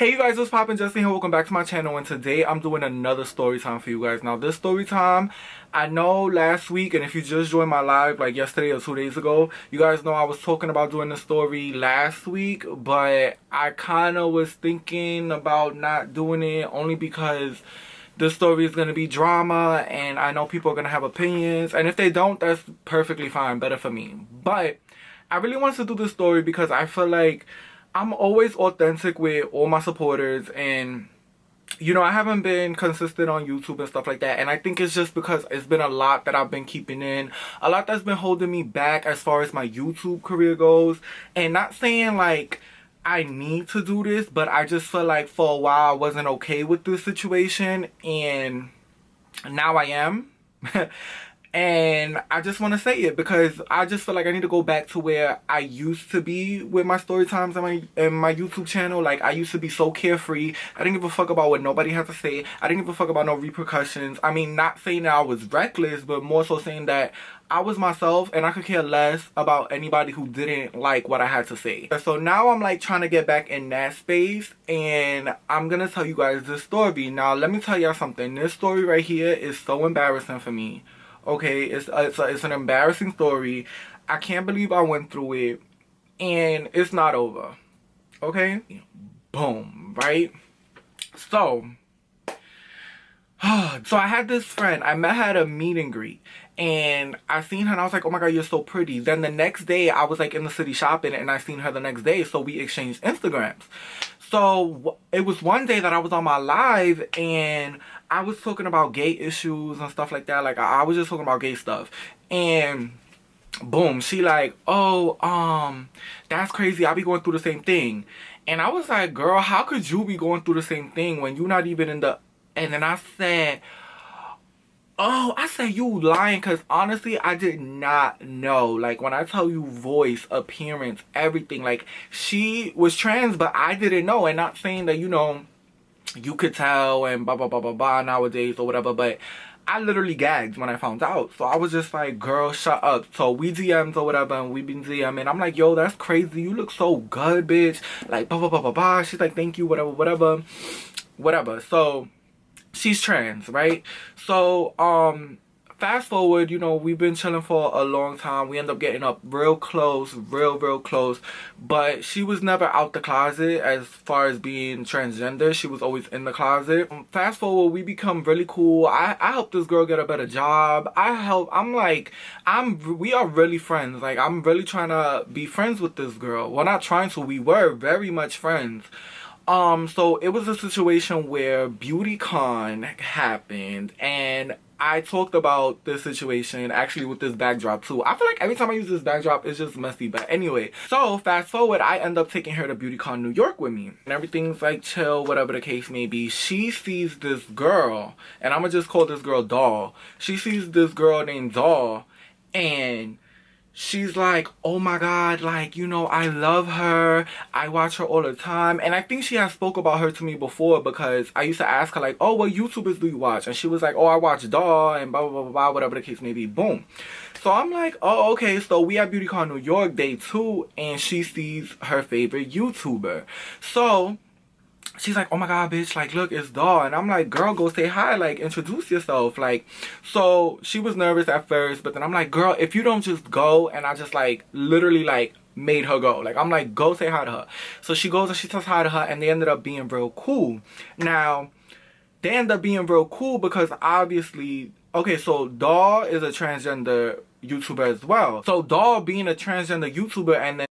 Hey you guys, what's poppin'? Justin here. Welcome back to my channel, and today I'm doing another story time for you guys. Now this story time, I know last week, and if you just joined my live like yesterday or 2 days ago, you guys know I was talking about doing the story last week, but I kind of was thinking about not doing it only because this story is going to be drama and I know people are going to have opinions, and if they don't, that's perfectly fine, better for me. But I really wanted to do this story because I feel like I'm always authentic with all my supporters, and you know, I haven't been consistent on YouTube and stuff like that, and I think it's just because it's been a lot that I've been keeping in, a lot that's been holding me back as far as my YouTube career goes. And not saying like I need to do this, but I just feel like for a while I wasn't okay with this situation, and now I am. And I just want to say it because I just feel like I need to go back to where I used to be with my story times and my YouTube channel. Like, I used to be so carefree. I didn't give a fuck about what nobody had to say. I didn't give a fuck about no repercussions. I mean, not saying that I was reckless, but more so saying that I was myself and I could care less about anybody who didn't like what I had to say. So now I'm like trying to get back in that space, and I'm gonna tell you guys this story. Now, let me tell y'all something. This story right here is so embarrassing for me. Okay, it's an embarrassing story. I can't believe I went through it, and it's not over. Okay, boom, right? So I had this friend. I met her at a meet and greet, and I seen her and I was like, oh my god, you're so pretty. Then the next day I was like in the city shopping, and I seen her the next day, so we exchanged Instagrams. So it was one day that I was on my live and I was talking about gay issues and stuff like that. Like, I was just talking about gay stuff. And boom, she like, oh, that's crazy. I be going through the same thing. And I was like, girl, how could you be going through the same thing when you're not even in the... And then I said, oh, I said, you lying, because honestly, I did not know. Like, when I tell you voice, appearance, everything, like, she was trans, but I didn't know. And not saying that, you know, you could tell and blah, blah, blah, blah, blah nowadays or whatever, but I literally gagged when I found out. So I was just like, girl, shut up. So we DM'd or whatever, and we been DMing. I'm like, yo, that's crazy. You look so good, bitch. Like, blah, blah, blah, blah, blah. She's like, thank you, whatever, whatever, whatever. So she's trans, right? So fast forward, you know, we've been chilling for a long time. We end up getting up real close, real close, but she was never out the closet as far as being transgender. She was always in the closet. Fast forward, we become really cool. I helped this girl get a better job. We are really friends. Like, I'm really trying to be friends with this girl. Well, not trying to, we were very much friends. So it was a situation where Beautycon happened, and I talked about this situation actually with this backdrop too. I feel like every time I use this backdrop, it's just messy. But anyway, so fast forward, I end up taking her to Beautycon New York with me. And everything's like chill, whatever the case may be. She sees this girl, and I'm gonna just call this girl Doll. She sees this girl named Doll, and she's like, oh my god, like, you know, I love her. I watch her all the time. And I think she has spoke about her to me before, because I used to ask her like, oh, what YouTubers do you watch? And she was like, oh, I watch Daw and blah, blah, blah, blah, whatever the case may be. Boom. So I'm like, oh, okay. So we at Beautycon New York day 2, and she sees her favorite YouTuber. So she's like, oh my god, bitch, like, look, it's Daw. And I'm like, girl, go say hi, like, introduce yourself. Like, so she was nervous at first, but then I'm like, girl, if you don't just go. And I just like literally like made her go. Like, I'm like, go say hi to her. So she goes and she says hi to her, and they ended up being real cool. Now, they end up being real cool because obviously, okay, so Daw is a transgender YouTuber as well. So Daw being a transgender YouTuber, and then,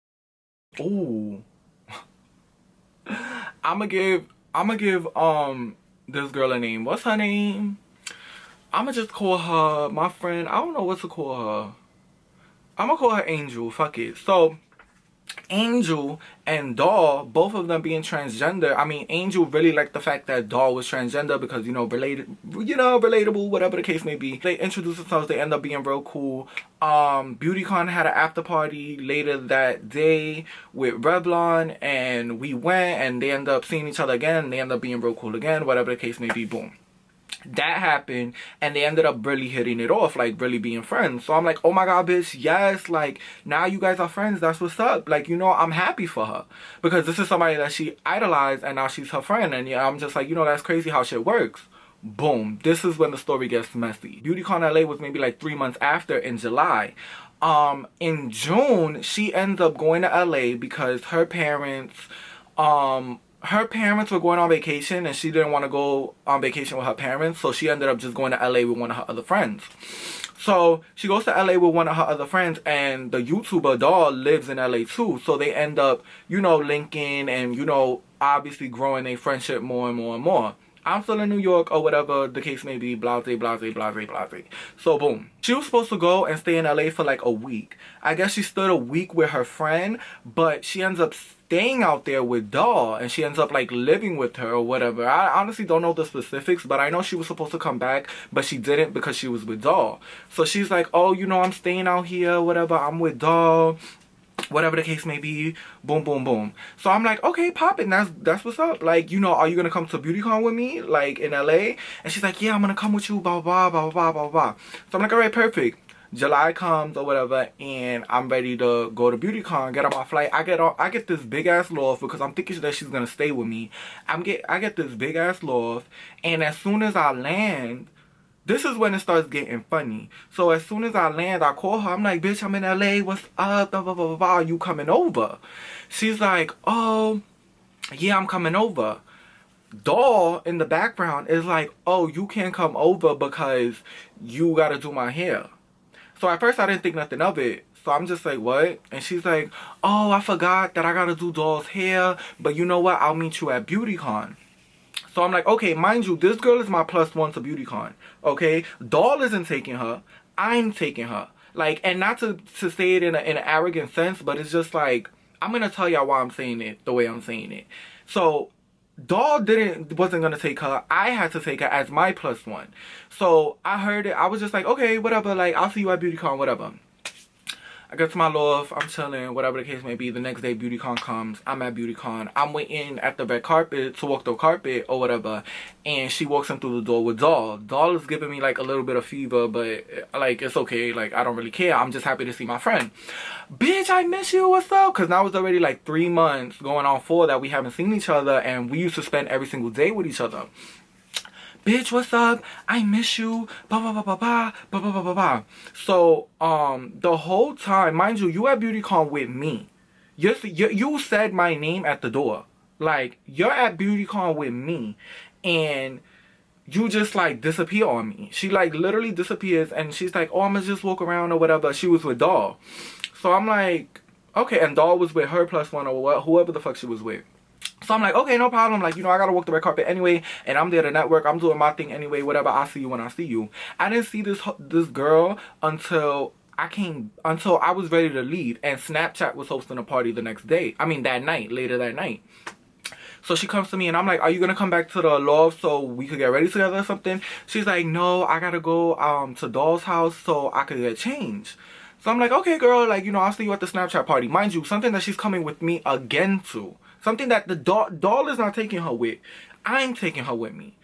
ooh, I'ma give this girl a name. What's her name? I'ma just call her my friend. I don't know what to call her. I'ma call her Angel. Fuck it. So Angel and Daw, both of them being transgender. I mean, Angel really liked the fact that Daw was transgender because, you know, relatable, whatever the case may be. They introduced themselves, they end up being real cool. Beautycon had an after party later that day with Revlon, and we went, and they end up seeing each other again, and they end up being real cool again, whatever the case may be. Boom. That happened, and they ended up really hitting it off, like really being friends. So I'm like, oh my god, bitch, yes, like now you guys are friends. That's what's up. Like, you know, I'm happy for her because this is somebody that she idolized, and now she's her friend. And yeah, I'm just like, you know, that's crazy how shit works. Boom, this is when the story gets messy. Beautycon LA was maybe like 3 months after, in July. In June, she ends up going to LA because her parents were going on vacation, and she didn't want to go on vacation with her parents, so she ended up just going to LA with one of her other friends. So she goes to LA with one of her other friends, and the YouTuber doll lives in LA too, so they end up, you know, linking and, you know, obviously growing their friendship more and more and more. I'm still in New York, or whatever the case may be, blase, blase, blase, blase. So boom. She was supposed to go and stay in LA for like a week. I guess she stood a week with her friend, but she ends up staying out there with Doll, and she ends up like living with her or whatever. I honestly don't know the specifics, but I know she was supposed to come back, but she didn't because she was with Doll. So she's like, oh, you know, I'm staying out here, whatever, I'm with Doll, whatever the case may be. Boom, boom, boom. So I'm like, okay, pop it. That's what's up. Like, you know, are you gonna come to Beautycon with me, like in LA? And she's like, yeah, I'm gonna come with you, blah blah blah blah blah blah. So I'm like, all right, perfect. July comes or whatever, and I'm ready to go to Beautycon, get on my flight. I get this big ass loft because I'm thinking that she's gonna stay with me. I get this big ass loft, and as soon as I land, this is when it starts getting funny. So as soon as I land, I call her. I'm like, bitch, I'm in LA. What's up? Blah, blah, blah, blah, blah. You coming over? She's like, oh, yeah, I'm coming over. Doll in the background is like, oh, you can't come over because you got to do my hair. So at first I didn't think nothing of it. So I'm just like, what? And she's like, oh, I forgot that I got to do Doll's hair. But you know what? I'll meet you at Beautycon. So I'm like, okay, mind you, this girl is my +1 to Beautycon, okay? Doll isn't taking her. I'm taking her. Like, and not to say it in an arrogant sense, but it's just like, I'm going to tell y'all why I'm saying it the way I'm saying it. So, Doll wasn't going to take her. I had to take her as my +1. So, I heard it. I was just like, okay, whatever. Like, I'll see you at Beautycon, whatever. I get to my loft, I'm chilling, whatever the case may be. The next day, Beautycon comes. I'm at Beautycon. I'm waiting at the red carpet to walk the carpet or whatever. And she walks in through the door with Doll. Doll is giving me like a little bit of fever, but like it's okay. Like I don't really care. I'm just happy to see my friend. Bitch, I miss you. What's up? Because now it's already like 3 months going on 4 that we haven't seen each other. And we used to spend every single day with each other. Bitch, what's up? I miss you. Blah, blah, blah, blah, blah, blah, blah, blah, blah, blah. So, the whole time, mind you, you at Beautycon with me. You said my name at the door. Like, you're at Beautycon with me. And you just, like, disappear on me. She, like, literally disappears. And she's like, oh, I'm gonna just walk around or whatever. She was with Doll. So, I'm like, okay. And Doll was with her +1 or whoever the fuck she was with. So I'm like, okay, no problem. Like, you know, I gotta walk the red carpet anyway, and I'm there to network. I'm doing my thing anyway, whatever. I'll see you when I see you. I didn't see this girl until I was ready to leave, and Snapchat was hosting a party the next day. I mean, later that night. So she comes to me and I'm like, are you gonna come back to the loft so we could get ready together or something? She's like, no, I gotta go to Doll's house so I could get changed. So I'm like, okay, girl, like, you know, I'll see you at the Snapchat party. Mind you, something that she's coming with me again to. Something that the doll is not taking her with. I'm taking her with me.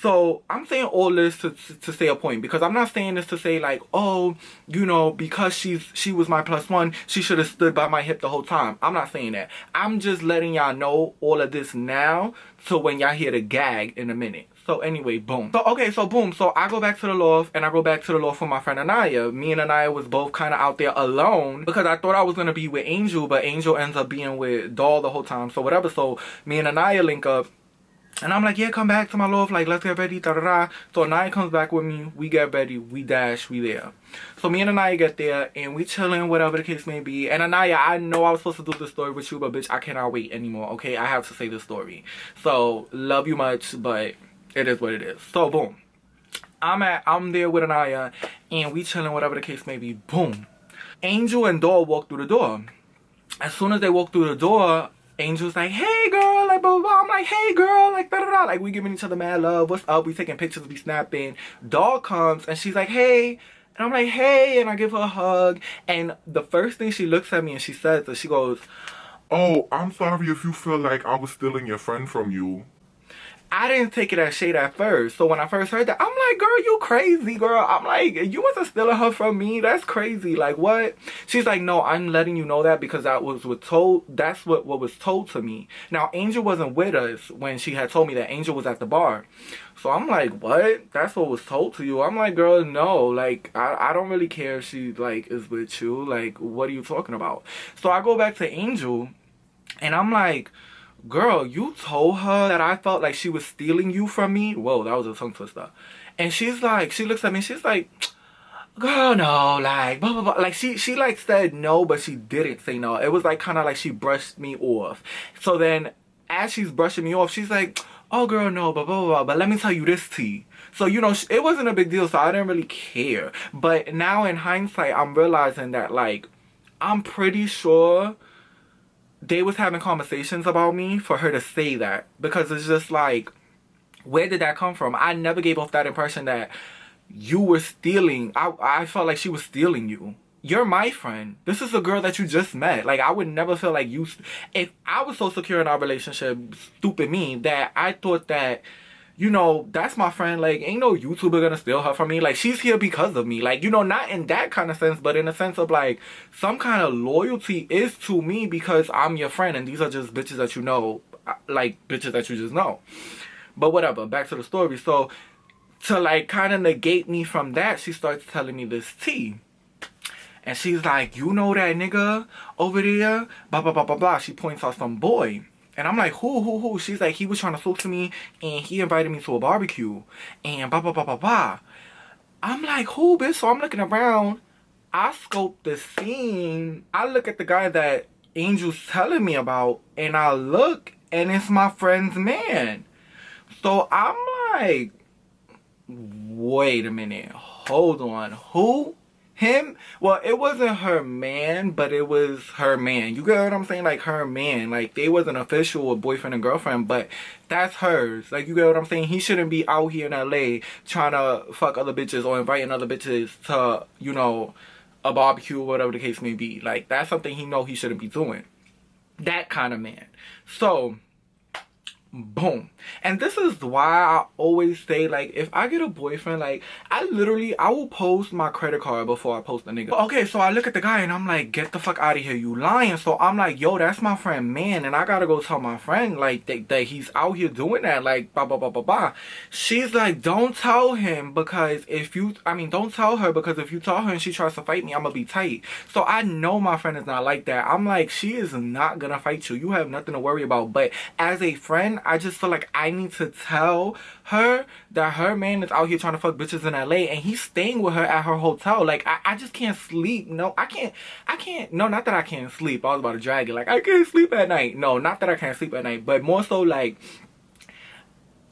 So I'm saying all this to say a point, because I'm not saying this to say like, oh, you know, because she was my +1, she should have stood by my hip the whole time. I'm not saying that. I'm just letting y'all know all of this now, so when y'all hear the gag in a minute. So anyway, boom. So okay, so boom. So I go back to the loft, and I go back to the loft with my friend Anaya. Me and Anaya was both kind of out there alone because I thought I was gonna be with Angel, but Angel ends up being with Doll the whole time. So whatever. So me and Anaya link up. And I'm like, yeah, come back to my loft, like, let's get ready, da-da-da. So Anaya comes back with me, we get ready, we dash, we there. So me and Anaya get there, and we chilling, whatever the case may be. And Anaya, I know I was supposed to do this story with you, but bitch, I cannot wait anymore, okay? I have to say this story. So, love you much, but it is what it is. So, boom. I'm there with Anaya, and we chilling, whatever the case may be, boom. Angel and Doll walk through the door. As soon as they walk through the door, Angel's like, hey girl, like blah, blah, blah. I'm like, hey girl, like da da da. Like we giving each other mad love. What's up? We taking pictures, we snapping. Doll comes and she's like, hey. And I'm like, hey. And I give her a hug. And the first thing she looks at me and she says is, she goes, oh, I'm sorry if you feel like I was stealing your friend from you. I didn't take it as shade at first. So when I first heard that, I'm like, girl, you crazy, girl. I'm like, you wasn't stealing her from me. That's crazy. Like, what? She's like, no, I'm letting you know that because that's what was told to me. Now, Angel wasn't with us when she had told me that. Angel was at the bar. So I'm like, what? That's what was told to you? I'm like, girl, no. Like, I don't really care if she, like, is with you. Like, what are you talking about? So I go back to Angel, and I'm like, girl, you told her that I felt like she was stealing you from me? Whoa, that was a tongue twister. And she's like, she looks at me, she's like, girl, no, like, blah, blah, blah. Like, she like, said no, but she didn't say no. It was, like, kind of like she brushed me off. So then, as she's brushing me off, she's like, oh, girl, no, blah, blah, blah, blah. But let me tell you this, T. So, you know, it wasn't a big deal, so I didn't really care. But now, in hindsight, I'm realizing that, like, I'm pretty sure they was having conversations about me for her to say that, because it's just like, where did that come from? I never gave off that impression that you were stealing. I felt like she was stealing you. You're my friend. This is a girl that you just met. Like, I would never feel like you... If I was so secure in our relationship, stupid me, that I thought that, you know, that's my friend. Like, ain't no YouTuber gonna steal her from me. Like, she's here because of me. Like, you know, not in that kind of sense, but in a sense of, like, some kind of loyalty is to me because I'm your friend and these are just bitches that you know. Like, bitches that you just know. But whatever, back to the story. So, to, like, kind of negate me from that, she starts telling me this tea. And she's like, you know that nigga over there? Blah, blah, blah, blah, blah. She points out some boy. And I'm like, who? She's like, he was trying to talk to me and he invited me to a barbecue. And blah, blah, blah, blah, blah. I'm like, who, bitch? So I'm looking around. I scope the scene. I look at the guy that Angel's telling me about. And I look and it's my friend's man. So I'm like, wait a minute. Hold on. Who? Him? Well, it wasn't her man, but it was her man. You get what I'm saying? Like, her man. Like, they wasn't official with boyfriend and girlfriend, but that's hers. Like, you get what I'm saying? He shouldn't be out here in LA trying to fuck other bitches or inviting other bitches to, you know, a barbecue or whatever the case may be. Like, that's something he know he shouldn't be doing. That kind of man. So, boom. And this is why I always say, like, if I get a boyfriend, like, I will post my credit card before I post a nigga. Okay, so I look at the guy and I'm like, get the fuck out of here, you lying. So I'm like, yo, that's my friend, man, and I gotta go tell my friend, like, that he's out here doing that, like, blah, blah, blah, blah, blah. She's like, don't tell him, because don't tell her, because if you tell her and she tries to fight me, I'm gonna be tight. So I know my friend is not like that. I'm like, she is not gonna fight you. You have nothing to worry about. But as a friend, I just feel like I need to tell her that her man is out here trying to fuck bitches in LA and he's staying with her at her hotel. Like, I just can't sleep. No, I can't. No, not that I can't sleep. I was about to drag it. Like, I can't sleep at night. No, not that I can't sleep at night. But more so, like,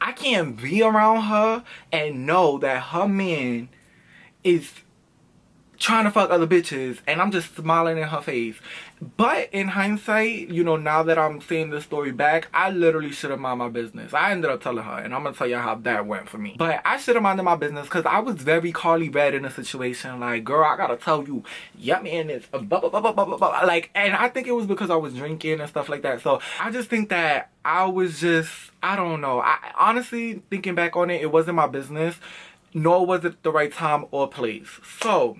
I can't be around her and know that her man is trying to fuck other bitches and I'm just smiling in her face. But in hindsight, you know, now that I'm seeing this story back, I literally should have minded my business. I ended up telling her, and I'm gonna tell you how that went for me. But I should have minded my business because I was very Carly Red in a situation. Like, girl, I gotta tell you, yeah, man, it's blah, blah, blah, blah, blah, blah. Like, and I think it was because I was drinking and stuff like that. So I just think that I was just, I don't know. I honestly, thinking back on it, it wasn't my business, nor was it the right time or place. So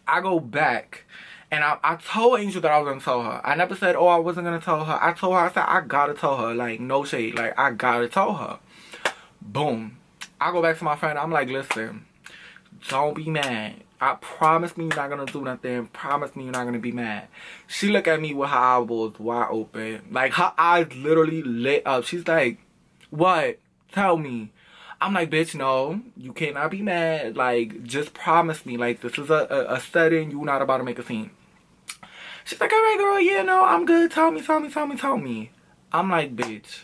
I go back and I told Angel that I was gonna tell her. I never said, oh, I wasn't gonna tell her. I told her, I said, I gotta tell her. Like, no shade. Like, I gotta tell her. Boom. I go back to my friend. I'm like, listen, don't be mad. I promise me you're not gonna do nothing. Promise me you're not gonna be mad. She looked at me with her eyeballs wide open. Like, her eyes literally lit up. She's like, what? Tell me. I'm like, bitch, no, you cannot be mad. Like, just promise me. Like, this is a setting. You're not about to make a scene. She's like, all right, girl, yeah, no, I'm good. Tell me. I'm like, bitch,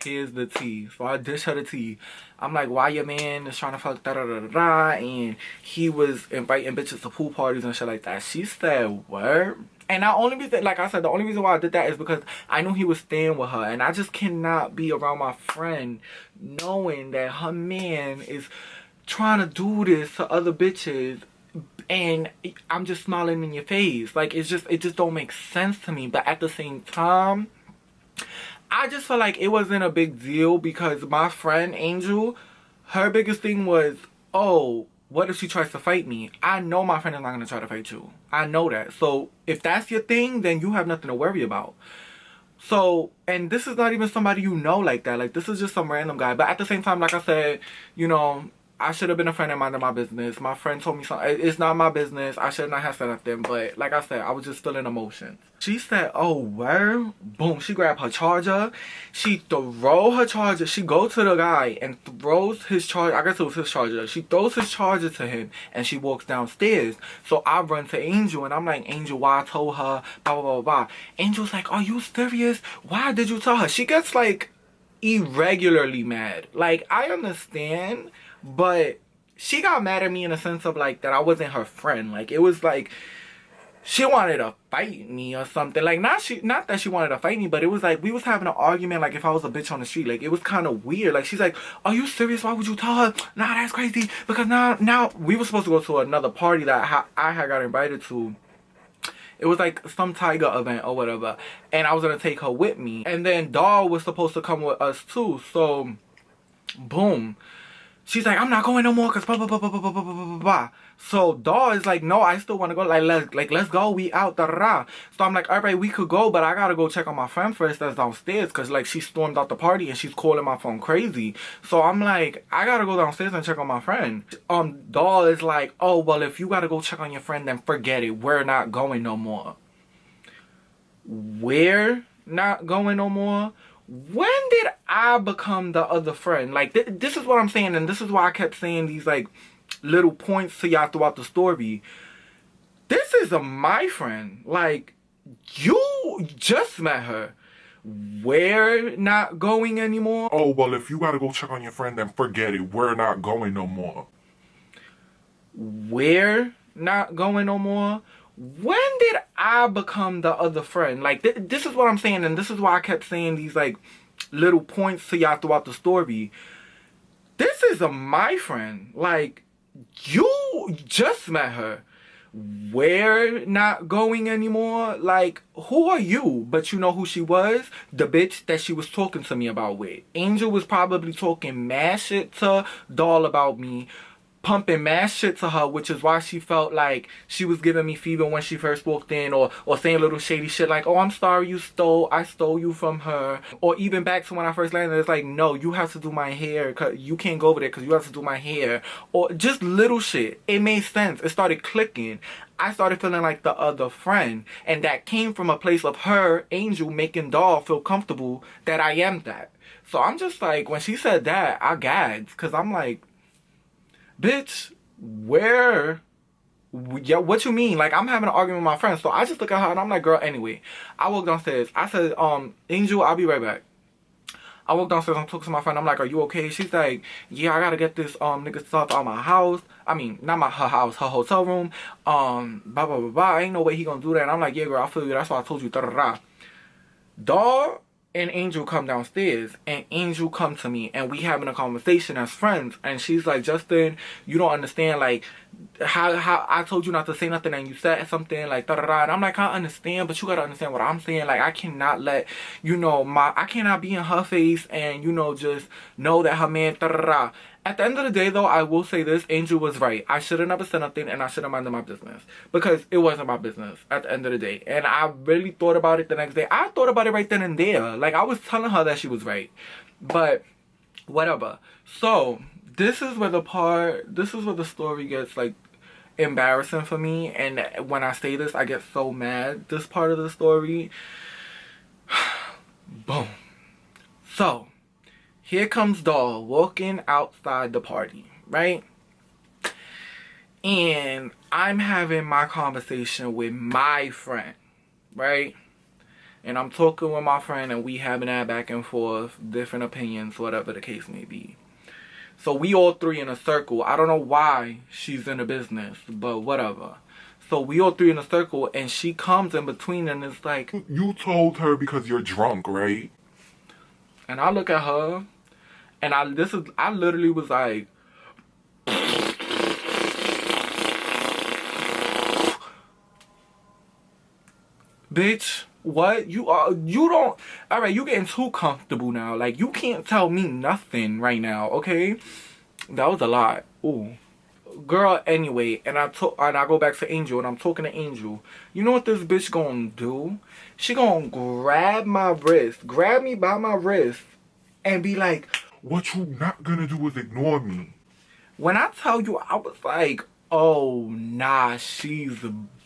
here's the tea. So I dish her the tea. I'm like, why your man is trying to fuck da-da-da-da-da, and he was inviting bitches to pool parties and shit like that. She said, word? And I only reason, like I said, the only reason why I did that is because I knew he was staying with her. And I just cannot be around my friend knowing that her man is trying to do this to other bitches. And I'm just smiling in your face. Like, it just don't make sense to me. But at the same time, I just felt like it wasn't a big deal because my friend Angel, her biggest thing was, oh, what if she tries to fight me? I know my friend is not going to try to fight you. I know that. So if that's your thing, then you have nothing to worry about. So, and this is not even somebody you know like that. Like, this is just some random guy. But at the same time, like I said, you know, I should have been a friend and minded my business. My friend told me something. It's not my business. I should not have said nothing. But like I said, I was just feeling emotions. She said, oh, where? Boom. She grabbed her charger. She throw her charger. She go to the guy and throws his charger. I guess it was his charger. She throws his charger to him and she walks downstairs. So I run to Angel and I'm like, Angel, why I told her, blah, blah, blah, blah. Angel's like, are you serious? Why did you tell her? She gets like irregularly mad. Like, I understand, but she got mad at me in a sense of like that I wasn't her friend. Like, it was like she wanted to fight me or something. Like, not that she wanted to fight me, but it was like we was having an argument like if I was a bitch on the street. Like, it was kind of weird. Like, she's like, are you serious? Why would you tell her? Nah, that's crazy. Because now we were supposed to go to another party that I had got invited to. It was like some Tiger event or whatever. And I was going to take her with me. And then Doll was supposed to come with us too. So, boom. She's like, I'm not going no more because blah, blah, blah, blah, blah, blah, blah, blah, blah. So Doll is like, no, I still want to go. Let's go. We out. Da, da, da. So I'm like, all right, we could go, but I got to go check on my friend first that's downstairs because, like, she stormed out the party and she's calling my phone crazy. So I'm like, I got to go downstairs and check on my friend. Doll is like, oh, well, if you got to go check on your friend, then forget it. We're not going no more. We're not going no more? When did I become the other friend? Like, this is what I'm saying, and this is why I kept saying these, like, little points to y'all throughout the story. This is my friend. Like, you just met her. We're not going anymore? Oh, well, if you gotta go check on your friend, then forget it. We're not going no more. We're not going no more? When did I become the other friend? Like, this is what I'm saying, and this is why I kept saying these, like, little points to y'all throughout the story. This is my friend. Like, you just met her. We're not going anymore? Like, who are you? But you know who she was? The bitch that she was talking to me about with. Angel was probably talking mad shit to Doll about me, pumping mad shit to her, which is why she felt like she was giving me fever when she first walked in, or saying little shady shit like, oh, I'm sorry I stole you from her. Or even back to when I first landed, it's like, no, you have to do my hair, cause you can't go over there because you have to do my hair. Or just little shit. It made sense. It started clicking. I started feeling like the other friend, and that came from a place of her, Angel, making Doll feel comfortable that I am that. So I'm just like, when she said that, I gagged, because I'm like, bitch, where? Yeah, what you mean? Like, I'm having an argument with my friend. So I just look at her and I'm like, girl, anyway. I walk downstairs. I said, Angel, I'll be right back. I walk downstairs and talk to my friend. I'm like, are you okay? She's like, yeah, I gotta get this nigga stuff out of my house. I mean, not her house, her hotel room. Blah, blah, blah, blah. Ain't no way he gonna do that. And I'm like, yeah, girl, I feel you. That's why I told you. Da, da, da. Dog and Angel come downstairs, and Angel come to me, and we having a conversation as friends, and she's like, Justin, you don't understand, like, how I told you not to say nothing and you said something, like, da da da. And I'm like, I understand, but you gotta understand what I'm saying. Like, I cannot let, you know, I cannot be in her face and, you know, just know that her man, da da da. At the end of the day, though, I will say this, Angel was right. I should have never said nothing, and I should have minded my business. Because it wasn't my business at the end of the day. And I really thought about it the next day. I thought about it right then and there. Like, I was telling her that she was right. But, whatever. So, this is where the story gets, like, embarrassing for me. And when I say this, I get so mad. This part of the story. Boom. So, here comes Doll walking outside the party, right? And I'm having my conversation with my friend, right? And I'm talking with my friend and we having that back and forth, different opinions, whatever the case may be. So we all three in a circle. I don't know why she's in the business, but whatever. So we all three in a circle and she comes in between and it's like, You told her because you're drunk, right? and I look at her and I literally was like, bitch, What? You don't, alright, you getting too comfortable now. Like, you can't tell me nothing right now, okay? That was a lot. Ooh. Girl, anyway, and I go back to Angel, and I'm talking to Angel. You know what this bitch gonna do? She gonna grab my wrist, grab me by my wrist, and be like, What you not gonna do is ignore me. when I tell you, I was like, oh nah, she's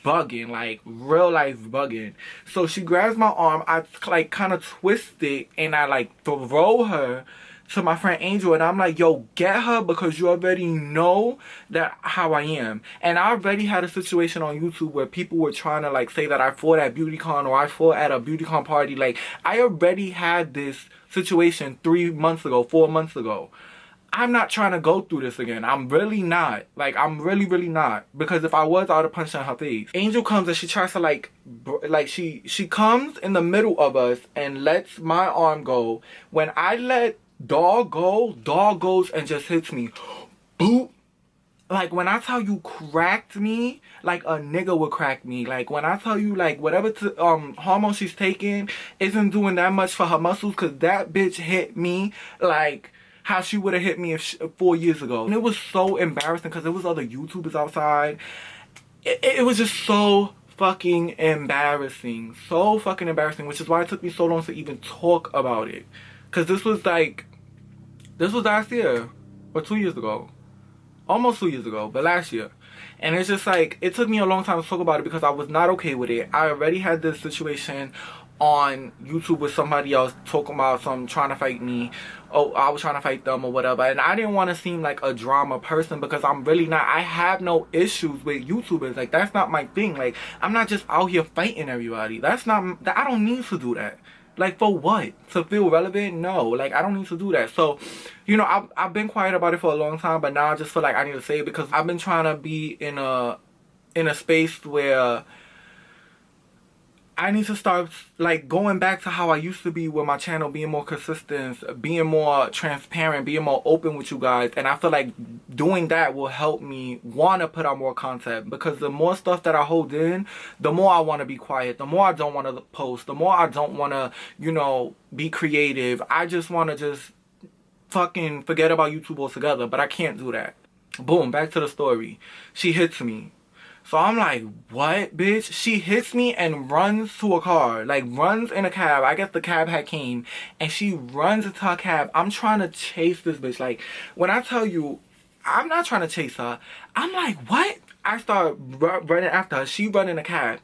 bugging, like real life bugging. So she grabs my arm, I like kind of twist it, and I like throw her to my friend Angel, and I'm like, yo, get her, because you already know that how I am. And I already had a situation on YouTube where people were trying to like say that I fought at Beautycon, or I fought at a Beautycon party. Like, I already had this situation 3 months ago, 4 months ago. I'm not trying to go through this again. I'm really not. Like, I'm really, really not. Because if I was, I would have punched her in her face. Angel comes and she tries to like she comes in the middle of us and lets my arm go. When I let dog go, dog goes and just hits me. Boop. Like, when I tell you cracked me, like a nigga would crack me. Like, when I tell you, like, whatever hormone she's taking isn't doing that much for her muscles, because that bitch hit me like how she would have hit me 4 years ago. And it was so embarrassing because there was other YouTubers outside. It was just so fucking embarrassing. So fucking embarrassing, which is why it took me so long to even talk about it. Because this was last year or 2 years ago. Almost 2 years ago, but last year. And it's just like, it took me a long time to talk about it because I was not okay with it. I already had this situation on YouTube with somebody else talking about some trying to fight me. Oh, I was trying to fight them or whatever. And I didn't want to seem like a drama person because I'm really not. I have no issues with YouTubers. Like, that's not my thing. Like, I'm not just out here fighting everybody. That's not, I don't need to do that. Like, for what? To feel relevant? No. Like, I don't need to do that. So, you know, I've been quiet about it for a long time, but now I just feel like I need to say it because I've been trying to be in a space where I need to start, like, going back to how I used to be with my channel, being more consistent, being more transparent, being more open with you guys. And I feel like doing that will help me want to put out more content. Because the more stuff that I hold in, the more I want to be quiet. The more I don't want to post. The more I don't want to, you know, be creative. I just want to just fucking forget about YouTube altogether. But I can't do that. Boom, back to the story. She hits me. So I'm like, what, bitch? She hits me and runs to a car. Like, runs in a cab. I guess the cab had came. And she runs into her cab. I'm trying to chase this bitch. Like, when I tell you, I'm not trying to chase her. I'm like, what? I start running after her. She run in a cab.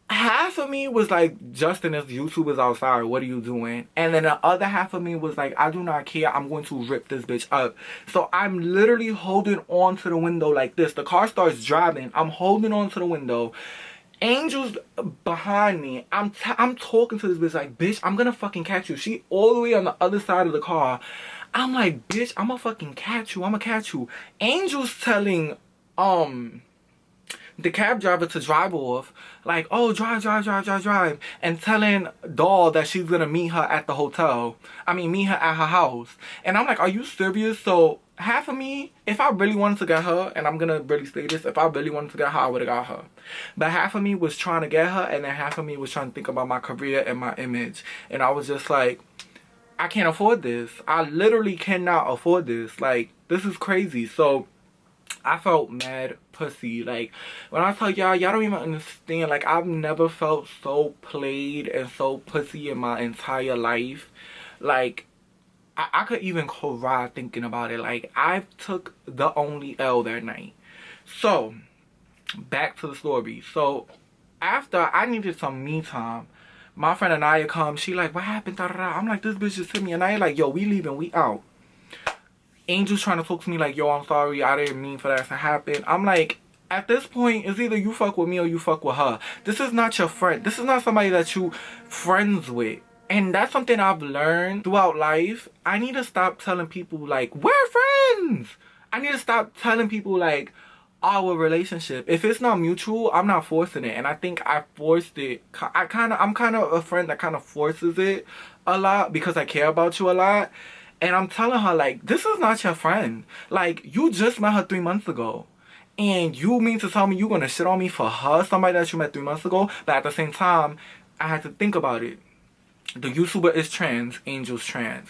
Half of me was like, Justin, this YouTuber's outside. What are you doing? And then the other half of me was like, I do not care. I'm going to rip this bitch up. So I'm literally holding on to the window like this. The car starts driving. I'm holding on to the window. Angel's behind me. I'm talking to this bitch like, bitch, I'm gonna fucking catch you. She all the way on the other side of the car. I'm like, bitch, I'm gonna fucking catch you. I'm gonna catch you. Angel's telling, the cab driver to drive off, like, oh, drive, and telling Doll that she's gonna meet her at the hotel. Meet her at her house. And I'm like, are you serious? So half of me, if I really wanted to get her, and I'm gonna really say this, if I really wanted to get her, I would have got her. But half of me was trying to get her, and then half of me was trying to think about my career and my image. And I was just like, I can't afford this. I literally cannot afford this. Like, this is crazy. So I felt mad pussy. Like, when I tell y'all don't even understand. Like, I've never felt so played and so pussy in my entire life. Like, I could even cry thinking about it. Like, I took the only L that night. So, back to the story. So, after I needed some me time, my friend Anaya comes. She like, what happened? Da, da, da. I'm like, this bitch just hit me. And Anaya like, yo, we leaving. We out. Angel's trying to talk to me like, yo, I'm sorry, I didn't mean for that to happen. I'm like, at this point, it's either you fuck with me or you fuck with her. This is not your friend. This is not somebody that you friends with. And that's something I've learned throughout life. I need to stop telling people, like, we're friends. I need to stop telling people, like, our relationship. If it's not mutual, I'm not forcing it. And I think I forced it. I'm kind of a friend that kind of forces it a lot because I care about you a lot. And I'm telling her, like, this is not your friend. Like, you just met her 3 months ago. And you mean to tell me you gonna shit on me for her, somebody that you met 3 months ago? But at the same time, I had to think about it. The YouTuber is trans. Angel's trans.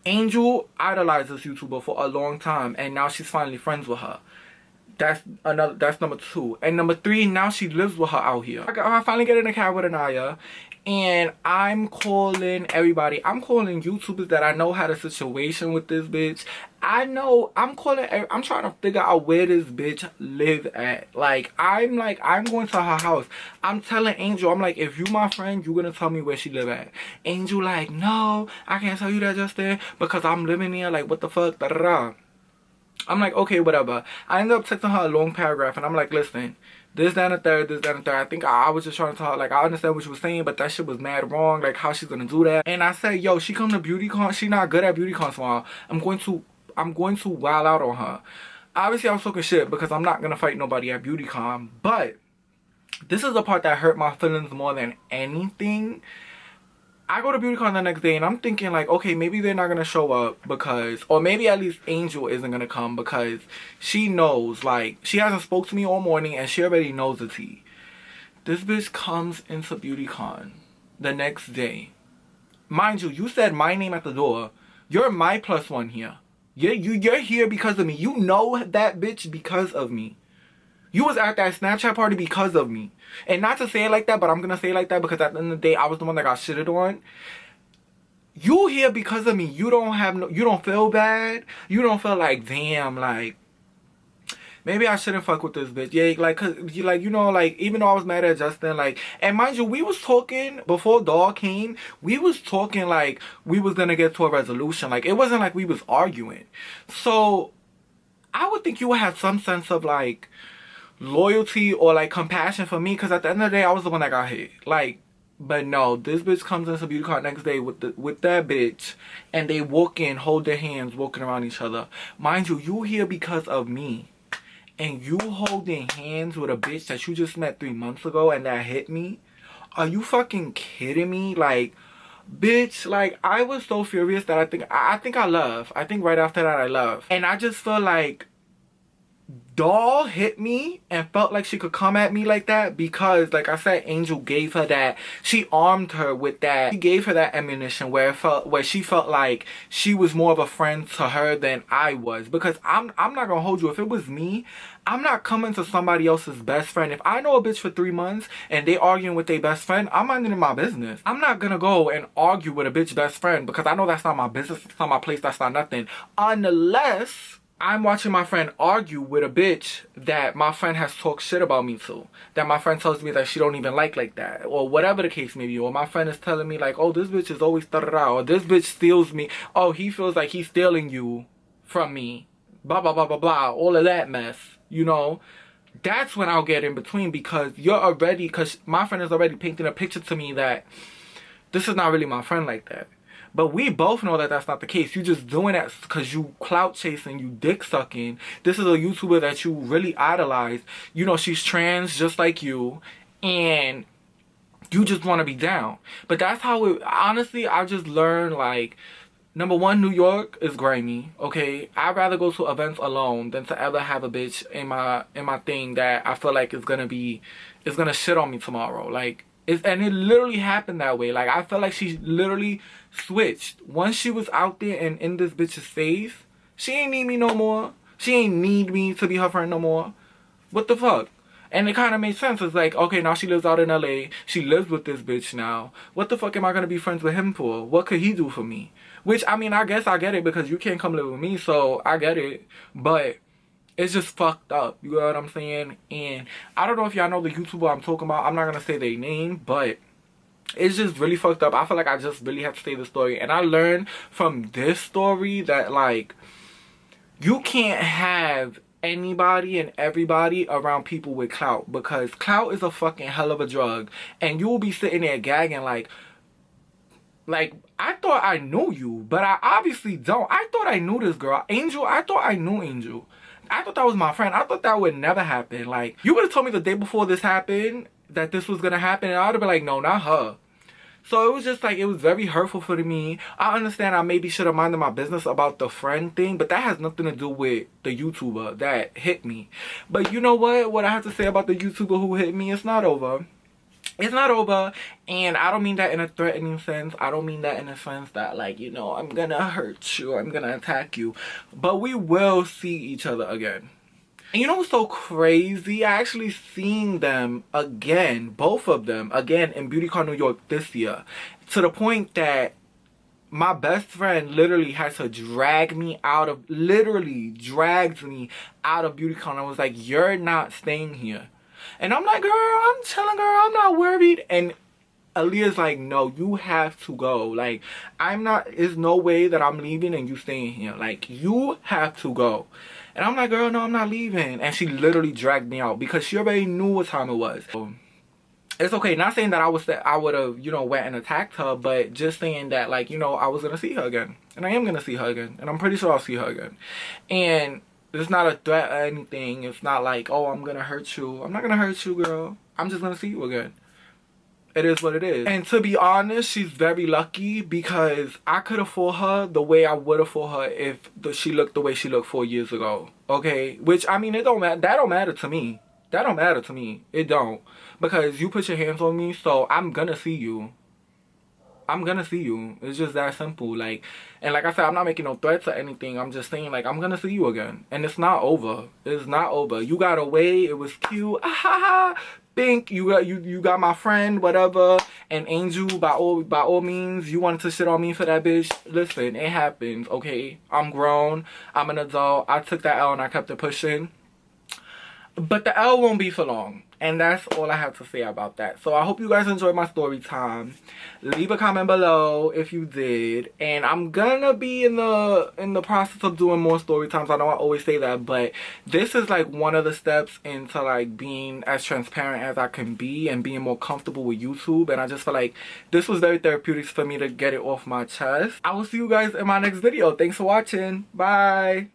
Angel idolized this YouTuber for a long time, and now she's finally friends with her. That's number 2. And number 3, now she lives with her out here. I finally get in a cab with Anaya, and I'm calling everybody. I'm calling YouTubers that I know had a situation with this bitch. I'm trying to figure out where this bitch live at. I'm going to her house. I'm telling Angel, I'm like, if you my friend, you gonna tell me where she live at. Angel like, no, I can't tell you that just there because I'm living here. Like, what the fuck? Da da da. I'm like, okay, whatever. I ended up texting her a long paragraph, and I'm like, listen, this, that, and the third, this, that, and the third. I think I was just trying to tell her, like, I understand what she was saying, but that shit was mad wrong, like, how she's gonna do that. And I said, yo, she come to Beautycon, she not good at Beautycon tomorrow. I'm going to wild out on her. Obviously, I was talking shit because I'm not gonna fight nobody at Beautycon, but this is the part that hurt my feelings more than anything. I go to Beautycon the next day and I'm thinking like, okay, maybe they're not gonna show up because, or maybe at least Angel isn't gonna come because she knows, like, she hasn't spoke to me all morning and she already knows the tea. This bitch comes into Beautycon the next day. Mind you, you said my name at the door. You're my +1 here. You're here because of me. You know that bitch because of me. You was at that Snapchat party because of me. And not to say it like that, but I'm gonna say it like that because at the end of the day, I was the one that got shitted on. You here because of me. You don't feel bad. You don't feel like, damn, like, maybe I shouldn't fuck with this bitch. Yeah, like, cause, like, you know, like, even though I was mad at Justin, like, and mind you, we was talking, before Dog came, we was talking like we was gonna get to a resolution. Like, it wasn't like we was arguing. So, I would think you would have some sense of, like, loyalty or like compassion for me, because at the end of the day I was the one that got hit. Like, but no, this bitch comes into Beautycon next day with that bitch, and they walk in, hold their hands, walking around each other. Mind you, you here because of me, and you holding hands with a bitch that you just met 3 months ago and that hit me. Are you fucking kidding me? Like, bitch, like, I was so furious that I think I left. I think right after that I left, and I just feel like Doll hit me and felt like she could come at me like that because, like I said, Angel gave her that. She armed her with that. She gave her that ammunition where she felt like she was more of a friend to her than I was. Because I'm not gonna hold you. If it was me, I'm not coming to somebody else's best friend. If I know a bitch for 3 months and they arguing with their best friend, I'm minding my business. I'm not gonna go and argue with a bitch best friend because I know that's not my business. It's not my place. That's not nothing. Unless I'm watching my friend argue with a bitch that my friend has talked shit about me to. That my friend tells me that she don't even like that. Or whatever the case may be. Or my friend is telling me like, oh, this bitch is always da-da-da. Or this bitch steals me. Oh, he feels like he's stealing you from me. Blah, blah, blah, blah, blah. All of that mess. You know? That's when I'll get in between because because my friend is already painting a picture to me that this is not really my friend like that. But we both know that that's not the case. You just doing that because you clout chasing, you dick sucking. This is a YouTuber that you really idolize. You know, she's trans just like you. And you just want to be down. But that's how it, honestly, I just learned, like, number one, New York is grimy, okay? I'd rather go to events alone than to ever have a bitch in my thing that I feel like is gonna shit on me tomorrow. Like, and it literally happened that way. Like, I felt like she literally switched. Once she was out there and in this bitch's face, she ain't need me no more. She ain't need me to be her friend no more. What the fuck? And it kind of made sense. It's like, okay, now she lives out in LA. She lives with this bitch now. What the fuck am I going to be friends with him for? What could he do for me? Which, I mean, I guess I get it because you can't come live with me, so I get it. But it's just fucked up. You know what I'm saying? And I don't know if y'all know the YouTuber I'm talking about. I'm not going to say their name, but it's just really fucked up. I feel like I just really have to say the story. And I learned from this story that, like, you can't have anybody and everybody around people with clout. Because clout is a fucking hell of a drug. And you will be sitting there gagging like, I thought I knew you, but I obviously don't. I thought I knew this girl. Angel, I thought I knew Angel. I thought that was my friend. I thought that would never happen. Like, you would have told me the day before this happened that this was gonna happen, and I would have been like, no, not her. So it was just like, it was very hurtful for me. I understand I maybe should have minded my business about the friend thing, but that has nothing to do with the YouTuber that hit me. But you know what I have to say about the YouTuber who hit me, it's not over. It's not over, and I don't mean that in a threatening sense. I don't mean that in a sense that, like, you know, I'm gonna hurt you, I'm gonna attack you. But we will see each other again. And you know what's so crazy? I actually seen them again, both of them, again in Beautycon, New York this year. To the point that my best friend literally had to drag me out of, literally dragged me out of Beautycon. I was like, you're not staying here. And I'm like, girl, I'm chilling, girl, I'm not worried. And Aaliyah's like, no, you have to go. Like, there's no way that I'm leaving and you staying here. Like, you have to go. And I'm like, girl, no, I'm not leaving. And she literally dragged me out because she already knew what time it was. So, it's okay. Not saying that I would have, you know, went and attacked her, but just saying that, like, you know, I was going to see her again. And I am going to see her again. And I'm pretty sure I'll see her again. And it's not a threat or anything. It's not like, oh, I'm going to hurt you. I'm not going to hurt you, girl. I'm just going to see you again. It is what it is. And to be honest, she's very lucky because I could have fought her the way I would have fought her if she looked the way she looked 4 years ago. Okay? Which, I mean, it don't matter. That don't matter to me. That don't matter to me. It don't. Because you put your hands on me, so I'm gonna see you. I'm gonna see you. It's just that simple. Like, and like I said, I'm not making no threats or anything. I'm just saying, like, I'm gonna see you again. And it's not over. It's not over. You got away. It was cute. Ah, ha, ha. Think you got my friend, whatever. And Angel, by all means, you wanted to shit on me for that bitch. Listen, it happens, okay? I'm grown. I'm an adult. I took that L and I kept it pushing. But the L won't be for long. And that's all I have to say about that. So I hope you guys enjoyed my story time. Leave a comment below if you did. And I'm gonna be in the process of doing more story times. I know I always say that, but this is like one of the steps into like being as transparent as I can be and being more comfortable with YouTube. And I just feel like this was very therapeutic for me to get it off my chest. I will see you guys in my next video. Thanks for watching. Bye.